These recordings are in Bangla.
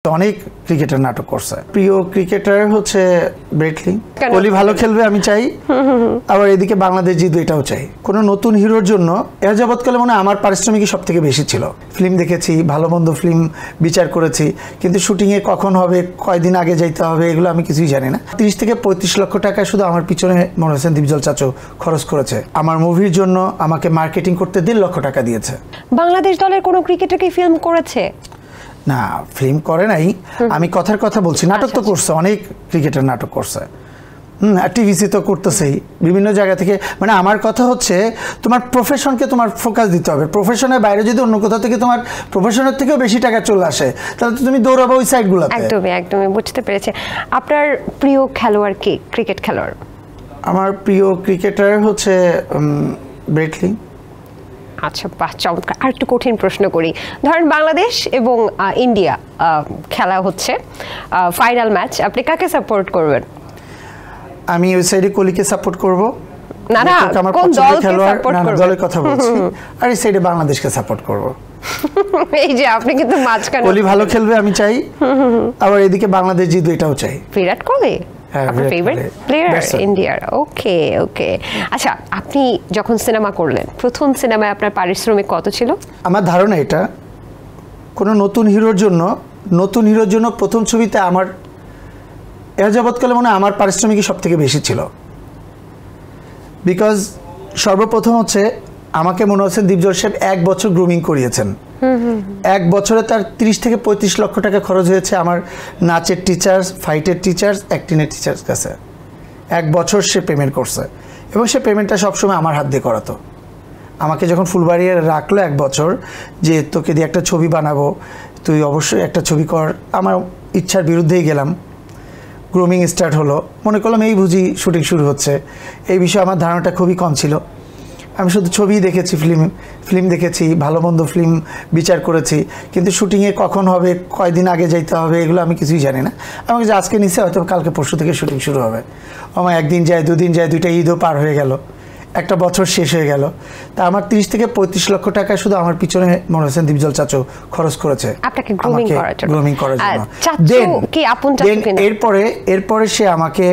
অনেক ক্রিকেটার নাটক করছে। প্রিয় ক্রিকেটার হচ্ছে ব্রেটলি। কোহলি ভালো খেলবে আমি চাই, আবার এদিকে বাংলাদেশ জিতবে এটাও চাই। কোনো নতুন হিরোর জন্য এর যাবৎকালে মনে হয় আমার পারিশ্রমিকই সব থেকে বেশি ছিল। ফিল্ম দেখেছি, ভালো মন্দ ফিল্ম বিচার করেছি, কিন্তু শুটিংয়ে কখন হবে, কয়দিন আগে যাইতে হবে, এগুলো আমি কিছুই জানি না। 30 থেকে 35 লক্ষ টাকা শুধু আমার পিছনে মনে হচ্ছেন দীপজল চাচু খরচ করেছে। আমার মুভির জন্য আমাকে মার্কেটিং করতে 1.5 লক্ষ টাকা দিয়েছে। বাংলাদেশ দলের কোনো ক্রিকেটার কি ফিল্ম করেছে? না, ফিল্ম করে নাই, আমি কথার কথা বলছি। নাটক তো করছে, অনেক ক্রিকেটার নাটক করছে, টিভিসি তো করতেছেই, বিভিন্ন জায়গা থেকে। মানে আমার কথা হচ্ছে তোমার প্রফেশনকে তোমার ফোকাস দিতে হবে। প্রফেশনের বাইরে যদি অন্য কোথাও থেকে তোমার প্রফেশনের থেকেও বেশি টাকা চলে আসে, তাহলে তো তুমি দৌড়াবো ওই সাইডগুলোতে। একদমই একদমই বুঝতে পেরেছি। আপনার প্রিয় খেলোয়াড় কি, ক্রিকেট খেলোয়াড়? আমার প্রিয় ক্রিকেটার হচ্ছে ব্রেটলি। আচ্ছা, বাহ, চমৎকার। আর একটু কঠিন প্রশ্ন করি। ধরেন বাংলাদেশ এবং ইন্ডিয়া খেলা হচ্ছে, ফাইনাল ম্যাচ, আপনি কাকে সাপোর্ট করবেন? আমি ওই সাইডে কোহলিকে সাপোর্ট করব। না না, কোন দলকে সাপোর্ট করবেন? দলের কথা বলছি। আর এই সাইডে বাংলাদেশকে সাপোর্ট করব। এই যে আপনি কিন্তু মাঝখানে। কোহলি ভালো খেলবে আমি চাই, আবার এদিকে বাংলাদেশ জিতবে এটাও চাই। বিরাট কোহলি আপনার ফেভারিট প্লেয়ার ইন্ডিয়ার? ওকে ওকে। আচ্ছা, আপনি যখন সিনেমা করলেন, প্রথম সিনেমায় আপনার পারিশ্রমিক কত ছিল? আমার ধারণা এটা কোনো নতুন হিরোর জন্য প্রথম ছবিতে আমার এর যাবৎকালে মনে হয় আমার পারিশ্রমিকই সব থেকে বেশি ছিল। বিকজ সর্বপ্রথম হচ্ছে আমাকে মনে হচ্ছে দীপজল সাহেব 1 বছর গ্রুমিং করিয়েছেন। 1 বছরে তার 30 থেকে 35 লক্ষ টাকা খরচ হয়েছে আমার নাচের টিচার্স, ফাইটের টিচার্স, অ্যাক্টিংয়ের টিচার্স কাছে। 1 বছর সে পেমেন্ট করছে, এবং সে পেমেন্টটা সবসময় আমার হাত দিয়ে করাতো। আমাকে যখন ফুলবাড়িয়ে রাখলো 1 বছর, যে তোকে দিয়ে একটা ছবি বানাবো, তুই অবশ্যই একটা ছবি কর, আমার ইচ্ছার বিরুদ্ধেই গেলাম। গ্রুমিং স্টার্ট হলো, মনে করলাম এই বুঝি শুটিং শুরু হচ্ছে। এই বিষয়ে আমার ধারণাটা খুবই কম ছিল। আমি শুধু ছবি দেখেছি, ফিল্ম দেখেছি, ভালো মন্দ ফিল্ম বিচার করেছি, কিন্তু শুটিংয়ে কখন হবে, কয়দিন আগে যাইতে হবে, এগুলো আমি কিছুই জানি না। আমাকে যে আজকে নিচে হয়তো কালকে পরশু থেকে শুটিং শুরু হবে। আমার 1 দিন যায়, 2 দিন যায়, 2টা ঈদও পার হয়ে গেল, 1টা বছর শেষ হয়ে গেল। তা আমার 30 থেকে 35 লক্ষ টাকা শুধু আমার পিছনে মনে হচ্ছেন দীপজল চাচু খরচ করেছে আপনাকে গ্রুমিং করার জন্য। এরপরে সে আমাকে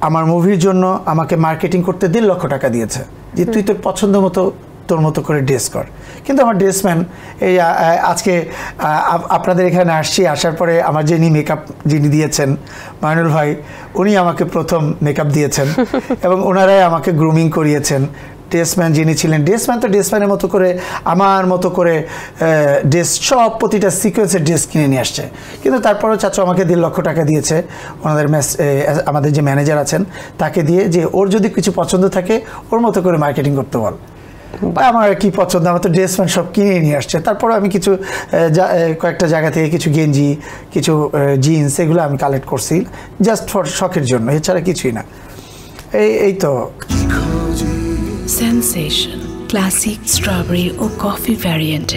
আমার মুভির জন্য আমাকে মার্কেটিং করতে 1.5 লক্ষ টাকা দিয়েছে, যে তুই তোর পছন্দ মতো তোর মতো করে ড্রেস কর। কিন্তু আমার ড্রেসম্যান এই আজকে আপনাদের এখানে আসার পরে আমার যিনি দিয়েছেন মাইনুল ভাই, উনি আমাকে প্রথম মেকআপ দিয়েছেন এবং ওনারাই আমাকে গ্রুমিং করিয়েছেন। ড্রেসম্যান যিনি ছিলেন, ড্রেসম্যান তো ড্রেসম্যানের মতো করে আমার মতো করে ড্রেস, সব প্রতিটা সিকোয়েন্সের ড্রেস কিনে নিয়ে আসছে। কিন্তু তারপরেও চাচু আমাকে 1.5 লক্ষ টাকা দিয়েছে আমাদের যে ম্যানেজার আছেন তাকে দিয়ে, যে ওর যদি কিছু পছন্দ থাকে ওর মতো করে মার্কেটিং করতে বল। আমার কি পছন্দ, আমার তো ড্রেসম্যান সব কিনে নিয়ে আসছে। তারপরে আমি কিছু কয়েকটা জায়গা থেকে কিছু গেঞ্জি, কিছু জিন্স, এগুলো আমি কালেক্ট করছি জাস্ট ফর শখের জন্য, এছাড়া কিছুই না। এই তো Sensation, classic strawberry or coffee variant.